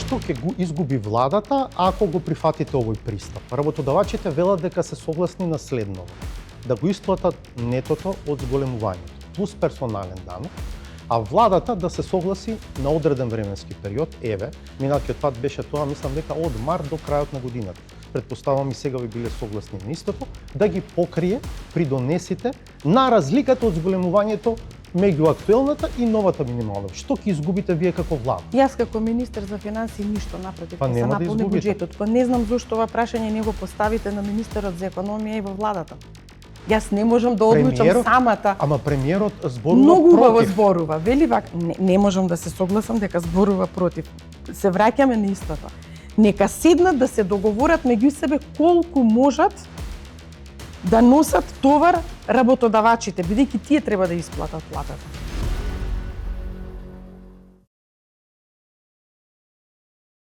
што ќе го изгуби владата ако го прифатите овој пристап? Работодавачите велат дека се согласни на следново: да го исплатат нетото од зголемувањето плюс персонален данок, а владата да се согласи на одреден временски период, еве, минатиот пат беше тоа, мислам дека од март до крајот на годината. Претпоставам и сега би биле согласни на истото, да ги покрие придонесите на разликата од зголемувањето меѓу актуелната и новата минимална. Што ќе изгубите вие како влада? Јас како министер за финансии ништо напротив, Па се нема да наполни изгубите. буџетот. Па не знам зошто ова прашање не го поставите на министерот за економија и во владата. Јас не можам да одлучам самата. Ама премиерот зборува Многу убаво против. зборува. Вели вак, не можам да се согласам дека зборува против. Се враќаме на истото. Нека седнат да се договорат меѓу себе колку можат да носат товар работодавачите, бидејќи тие треба да исплатат платата.